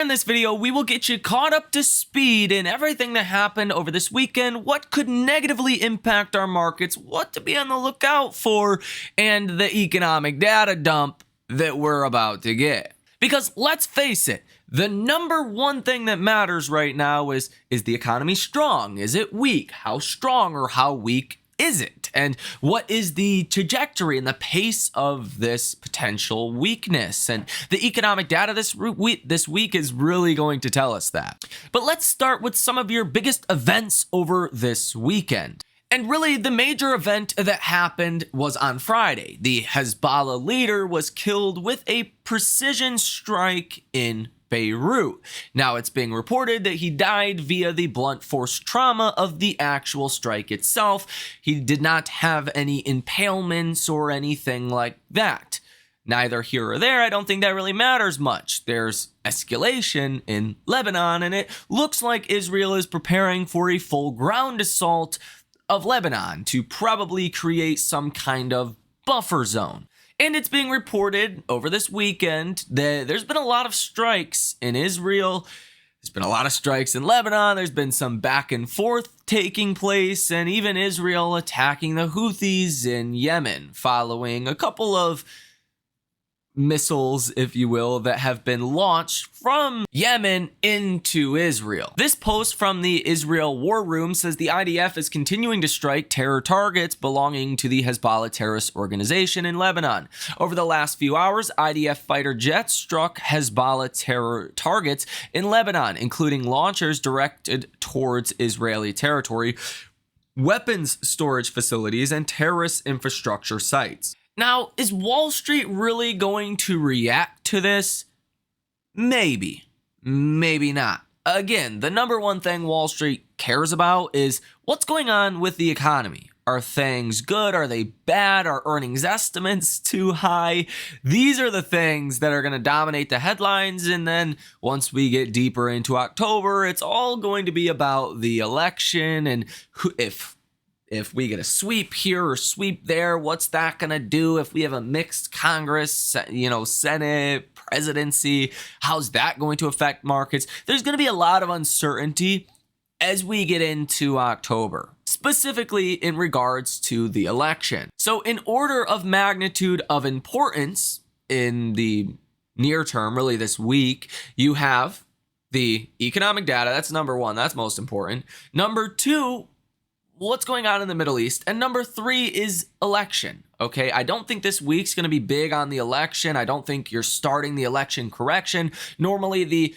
In this video, we will get you caught up to speed in everything that happened over this weekend, what could negatively impact our markets, what to be on the lookout for, and the economic data dump that we're about to get. Because let's face it, the number one thing that matters right now is the economy strong? Is it weak? How strong or how weak is it? And what is the trajectory and the pace of this potential weakness? And the economic data this week is really going to tell us that. But let's start with some of your biggest events over this weekend. And really, the major event that happened was on Friday. The Hezbollah leader was killed with a precision strike in Beirut. Now, it's being reported that he died via the blunt force trauma of the actual strike itself. He did not have any impalements or anything like that. Neither here or there, I don't think that really matters much. There's escalation in Lebanon, and it looks like Israel is preparing for a full ground assault of Lebanon to probably create some kind of buffer zone. And it's being reported over this weekend that there's been a lot of strikes in Israel. There's been a lot of strikes in Lebanon. There's been some back and forth taking place, and even Israel attacking the Houthis in Yemen following a couple of missiles, if you will, that have been launched from Yemen into Israel. This post from the Israel War Room says the IDF is continuing to strike terror targets belonging to the Hezbollah terrorist organization in Lebanon. Over the last few hours, IDF fighter jets struck Hezbollah terror targets in Lebanon, including launchers directed towards Israeli territory, weapons storage facilities, and terrorist infrastructure sites. Now, is Wall Street really going to react to this? Maybe. Maybe not. Again, the number one thing Wall Street cares about is what's going on with the economy. Are things good? Are they bad? Are earnings estimates too high? These are the things that are going to dominate the headlines. And then once we get deeper into October, it's all going to be about the election and if we get a sweep here or sweep there, what's that going to do? If we have a mixed Congress, Senate, presidency, how's that going to affect markets? There's going to be a lot of uncertainty as we get into October, specifically in regards to the election. So in order of magnitude of importance in the near term, really this week, you have the economic data. That's number one. That's most important. Number two, what's going on in the Middle East. And number three is election. Okay, I don't think this week's going to be big on the election. I don't think you're starting the election correction. Normally, the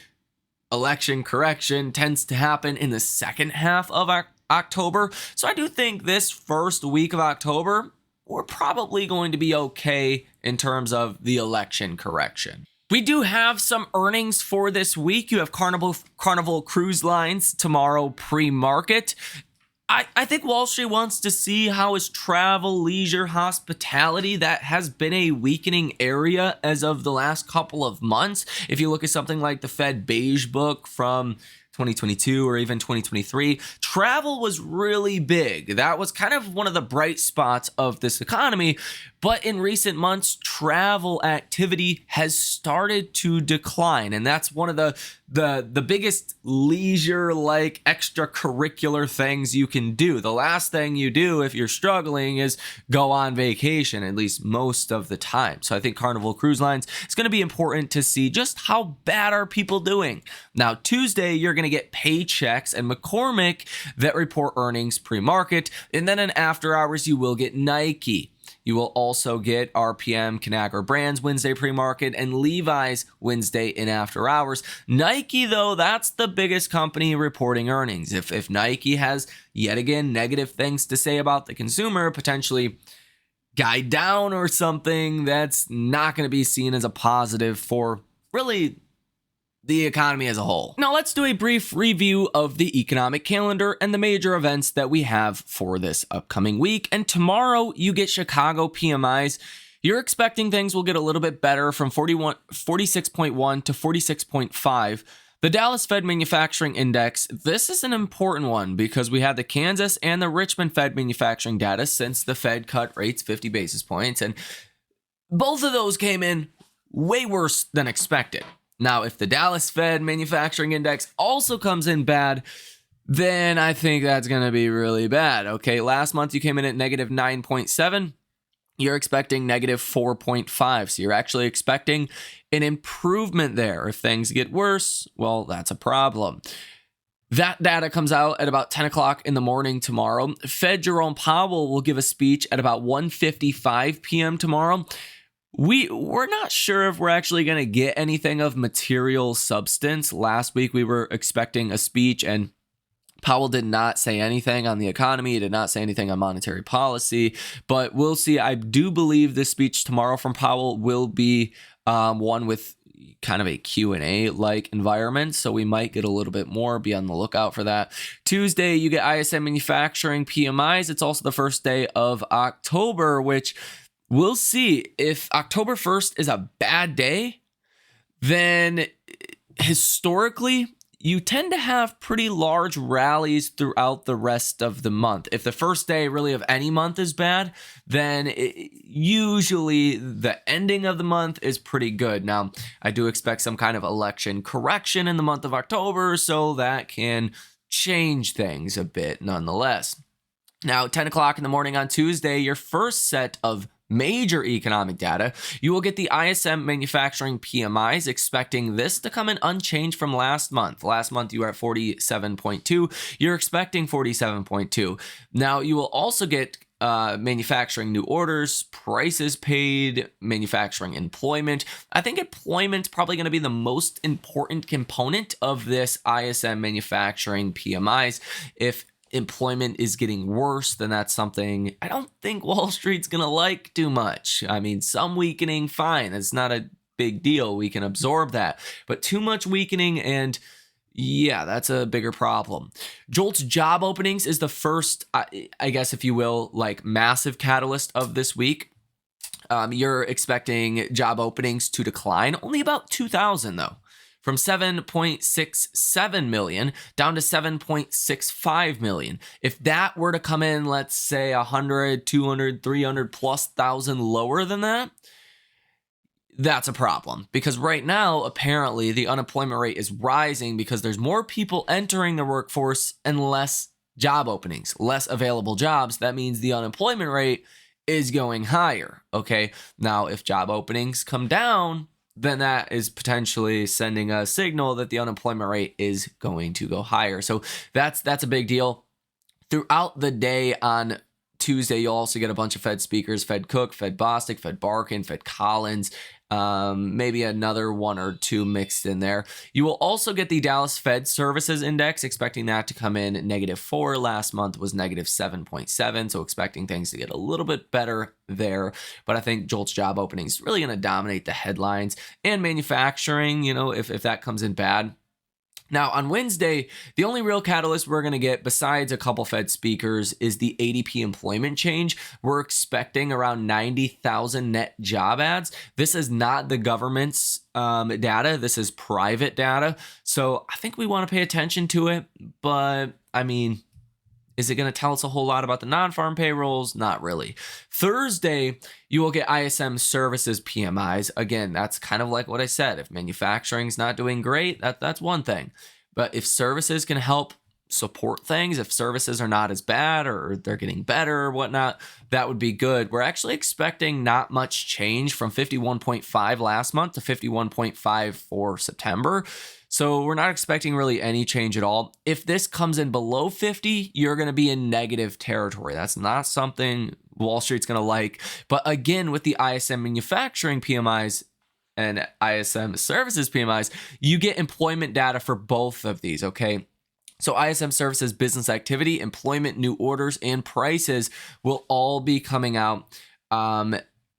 election correction tends to happen in the second half of October. So I do think this first week of October, we're probably going to be okay in terms of the election correction. We do have some earnings for this week. You have Carnival Cruise Lines tomorrow pre-market. I think Wall Street wants to see how is travel, leisure, hospitality. That has been a weakening area as of the last couple of months. If you look at something like the Fed Beige Book from 2022 or even 2023, travel was really big. That was kind of one of the bright spots of this economy. But in recent months, travel activity has started to decline. And that's one of the biggest leisure-like extracurricular things you can do. The last thing you do if you're struggling is go on vacation, at least most of the time. So I think Carnival Cruise Lines, it's going to be important to see just how bad are people doing. Now, Tuesday, you're going to get Paychex and McCormick that report earnings pre-market. And then in after hours, you will get Nike. You will also get RPM, Conagra Brands Wednesday pre-market, and Levi's Wednesday in after hours. Nike, though, that's the biggest company reporting earnings. If Nike has, yet again, negative things to say about the consumer, potentially guide down or something, that's not going to be seen as a positive for really the economy as a whole. Now let's do a brief review of the economic calendar and the major events that we have for this upcoming week. And tomorrow you get Chicago PMIs. You're expecting things will get a little bit better from 46.1 to 46.5. The Dallas Fed Manufacturing Index, this is an important one because we had the Kansas and the Richmond Fed manufacturing data since the Fed cut rates 50 basis points. And both of those came in way worse than expected. Now, if the Dallas Fed Manufacturing Index also comes in bad, then I think that's going to be really bad. Okay, last month you came in at negative 9.7. You're expecting negative 4.5. So you're actually expecting an improvement there. If things get worse, well, that's a problem. That data comes out at about 10 o'clock in the morning tomorrow. Fed Jerome Powell will give a speech at about 1:55 p.m. tomorrow. We're not sure if we're actually going to get anything of material substance. Last week we were expecting a speech, and Powell did not say anything on the economy. He did not say anything on monetary policy, but we'll see. I do believe this speech tomorrow from Powell will be one with kind of a Q&A like environment, so we might get a little bit more. Be on the lookout for that. Tuesday, you get ISM manufacturing PMIs. It's also the first day of October, which we'll see. If October 1st is a bad day, then historically, you tend to have pretty large rallies throughout the rest of the month. If the first day really of any month is bad, then usually the ending of the month is pretty good. Now, I do expect some kind of election correction in the month of October, so that can change things a bit nonetheless. Now, 10 o'clock in the morning on Tuesday, your first set of major economic data, you will get the ISM manufacturing PMIs, expecting this to come in unchanged from last month. Last month, you were at 47.2. You're expecting 47.2. Now, you will also get manufacturing new orders, prices paid, manufacturing employment. I think employment's probably going to be the most important component of this ISM manufacturing PMIs. If employment is getting worse, then that's something I don't think Wall Street's going to like too much. I mean, some weakening, fine. It's not a big deal. We can absorb that. But too much weakening, and yeah, that's a bigger problem. JOLTS job openings is the first, I guess, if you will, like massive catalyst of this week. You're expecting job openings to decline, only about 2,000 though, from 7.67 million down to 7.65 million. If that were to come in, let's say 100, 200, 300 plus thousand lower than that, that's a problem. Because right now, apparently, the unemployment rate is rising because there's more people entering the workforce and less job openings, less available jobs. That means the unemployment rate is going higher. Okay, now if job openings come down, then that is potentially sending a signal that the unemployment rate is going to go higher. So that's a big deal. Throughout the day on Tuesday, you'll also get a bunch of Fed speakers: Fed Cook, Fed Bostic, Fed Barkin, Fed Collins, maybe another one or two mixed in there. You will also get the Dallas Fed Services Index, expecting that to come in -4. Last month was -7.7, so expecting things to get a little bit better there. But I think JOLTS job openings really going to dominate the headlines, and manufacturing, if that comes in bad. Now, on Wednesday, the only real catalyst we're going to get, besides a couple Fed speakers, is the ADP employment change. We're expecting around 90,000 net job ads. This is not the government's data. This is private data. So I think we want to pay attention to it. But, I mean, is it going to tell us a whole lot about the non-farm payrolls? Not really. Thursday, you will get ISM services PMIs. Again, that's kind of like what I said. If manufacturing's not doing great, that's one thing. But if services can help support things, if services are not as bad or they're getting better or whatnot, that would be good. We're actually expecting not much change from 51.5 last month to 51.5 for September. So we're not expecting really any change at all. If this comes in below 50, you're going to be in negative territory. That's not something Wall Street's going to like. But again, with the ISM manufacturing PMIs and ISM services PMIs, you get employment data for both of these, okay? So ISM services business activity, employment, new orders, and prices will all be coming out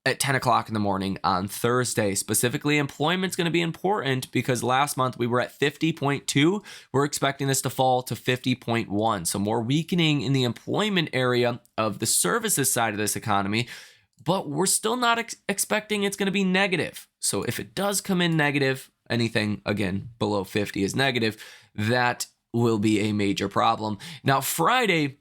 at 10 o'clock in the morning on Thursday. Specifically, employment's going to be important because last month we were at 50.2. We're expecting this to fall to 50.1. So more weakening in the employment area of the services side of this economy, but we're still not expecting it's going to be negative. So if it does come in negative, anything, again, below 50 is negative, that will be a major problem. Now, Friday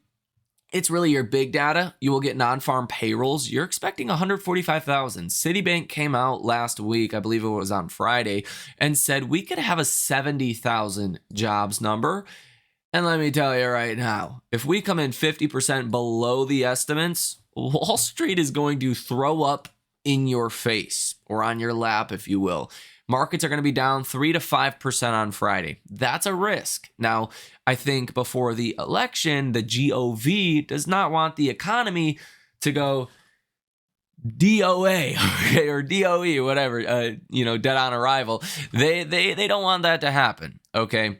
it's really your big data. You will get non-farm payrolls. You're expecting 145,000. Citibank came out last week, I believe it was on Friday, and said we could have a 70,000 jobs number. And let me tell you right now, if we come in 50% below the estimates, Wall Street is going to throw up in your face, or on your lap, if you will. Markets are going to be down 3 to 5% on Friday. That's a risk. Now, I think before the election, the GOV does not want the economy to go DOA, okay, or DOE, whatever, dead on arrival. They don't want that to happen, okay?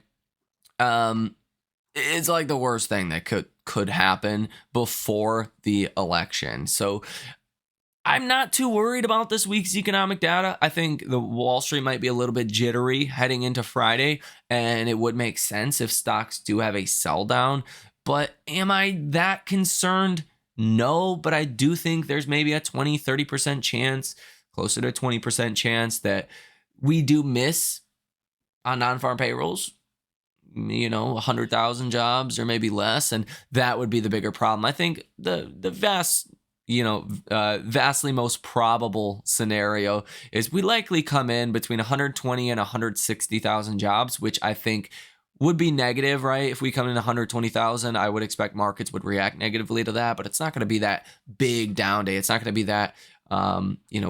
It's like the worst thing that could happen before the election. So I'm not too worried about this week's economic data. I think the Wall Street might be a little bit jittery heading into Friday, and it would make sense if stocks do have a sell down. But am I that concerned? No, but I do think there's maybe a 20-30% chance, closer to 20% chance, that we do miss on non-farm payrolls, 100,000 jobs or maybe less, and that would be the bigger problem. I think the vastly most probable scenario is we likely come in between 120 and 160,000 jobs, which I think would be negative, right? If we come in 120,000, I would expect markets would react negatively to that, but it's not going to be that big down day. It's not going to be that,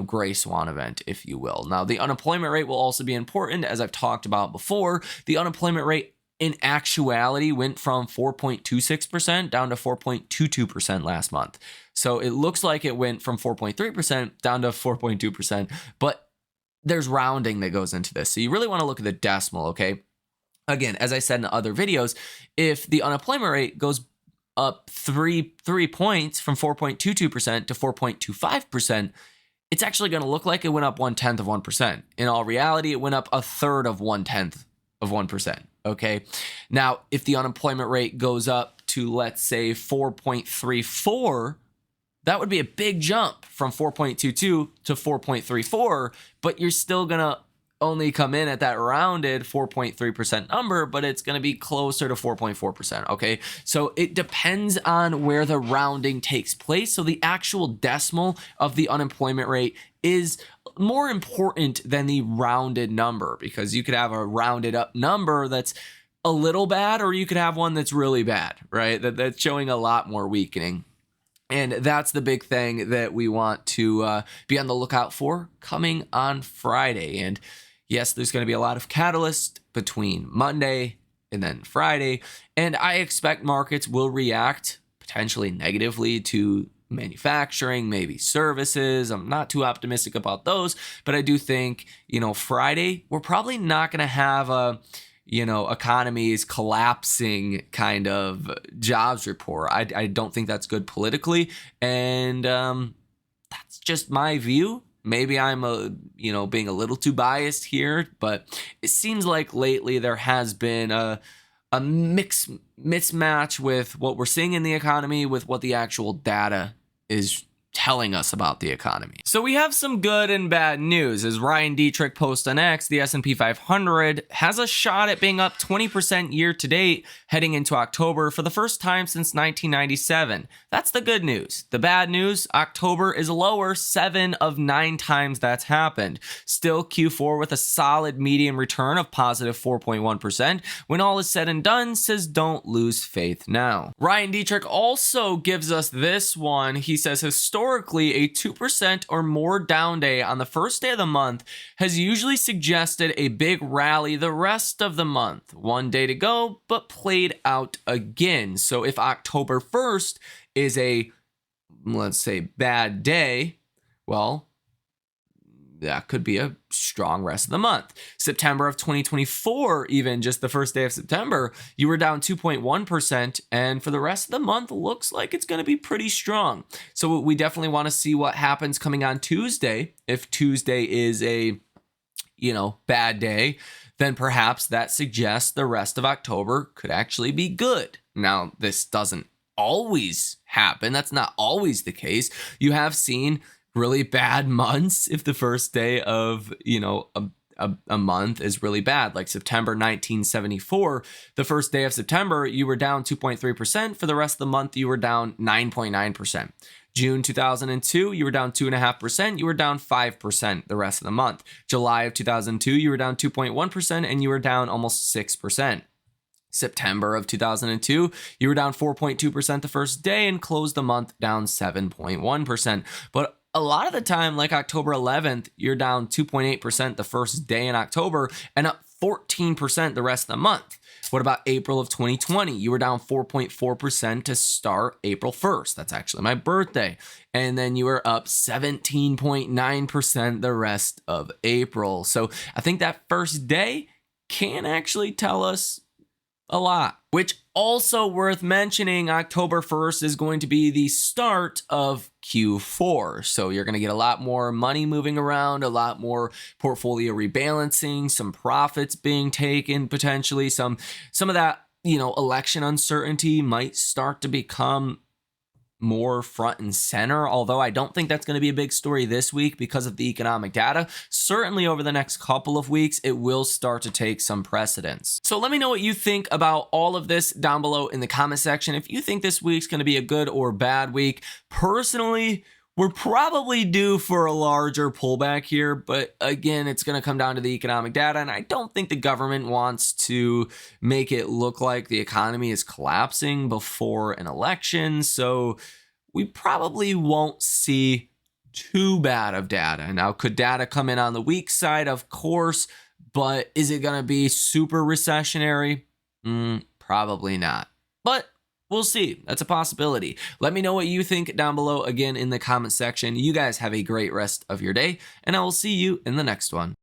gray swan event, if you will. Now, the unemployment rate will also be important. As I've talked about before, the unemployment rate in actuality went from 4.26% down to 4.22% last month. So it looks like it went from 4.3% down to 4.2%, but there's rounding that goes into this. So you really want to look at the decimal, okay? Again, as I said in other videos, if the unemployment rate goes up three points from 4.22% to 4.25%, it's actually going to look like it went up 1/10 of 1%. In all reality, it went up 1/3 of 1/10 of 1%. Okay. Now, if the unemployment rate goes up to, let's say, 4.34, that would be a big jump from 4.22 to 4.34, but you're still going to only come in at that rounded 4.3% number, but it's going to be closer to 4.4%. Okay. So it depends on where the rounding takes place. So the actual decimal of the unemployment rate is more important than the rounded number, because you could have a rounded up number that's a little bad, or you could have one that's really bad, right? That's showing a lot more weakening. And that's the big thing that we want to be on the lookout for coming on Friday. And yes, there's going to be a lot of catalyst between Monday and then Friday. And I expect markets will react potentially negatively to manufacturing, maybe services. I'm not too optimistic about those, but I do think, Friday, we're probably not going to have a, economies collapsing kind of jobs report. I don't think that's good politically. And that's just my view. Maybe I'm being a little too biased here, but it seems like lately there has been a mismatch with what we're seeing in the economy with what the actual data is telling us about the economy. So we have some good and bad news. As Ryan Detrick posts on X, the S&P 500 has a shot at being up 20% year to date heading into October for the first time since 1997. That's the good news. The bad news, October is lower 7 of 9 times that's happened. Still Q4 with a solid median return of positive 4.1%. When all is said and done, says don't lose faith now. Ryan Detrick also gives us this one. He says historically, a 2% or more down day on the first day of the month has usually suggested a big rally the rest of the month. One day to go, but played out again. So if October 1st is a, let's say, bad day, well, that could be a strong rest of the month. September of 2024, even just the first day of September, you were down 2.1%. And for the rest of the month, looks like it's going to be pretty strong. So we definitely want to see what happens coming on Tuesday. If Tuesday is a, bad day, then perhaps that suggests the rest of October could actually be good. Now, this doesn't always happen. That's not always the case. You have seen really bad months if the first day of, a month is really bad. Like September 1974, the first day of September, you were down 2.3%. For the rest of the month, you were down 9.9%. June 2002, you were down 2.5%. You were down 5% the rest of the month. July of 2002, you were down 2.1%, and you were down almost 6%. September of 2002, you were down 4.2% the first day and closed the month down 7.1%. But a lot of the time, like October 11th, you're down 2.8% the first day in October and up 14% the rest of the month. What about April of 2020? You were down 4.4% to start April 1st. That's actually my birthday. And then you were up 17.9% the rest of April. So I think that first day can actually tell us a lot. Which also worth mentioning, October 1st is going to be the start of Q4. So you're going to get a lot more money moving around, a lot more portfolio rebalancing, some profits being taken, potentially some of that, election uncertainty might start to become more front and center, although I don't think that's going to be a big story this week because of the economic data. Certainly over the next couple of weeks, it will start to take some precedence. So let me know what you think about all of this down below in the comment section. If you think this week's going to be a good or bad week, personally, we're probably due for a larger pullback here, but again, it's going to come down to the economic data, and I don't think the government wants to make it look like the economy is collapsing before an election, so we probably won't see too bad of data. Now, could data come in on the weak side? Of course, but is it going to be super recessionary? Probably not, but we'll see. That's a possibility. Let me know what you think down below again in the comment section. You guys have a great rest of your day, and I will see you in the next one.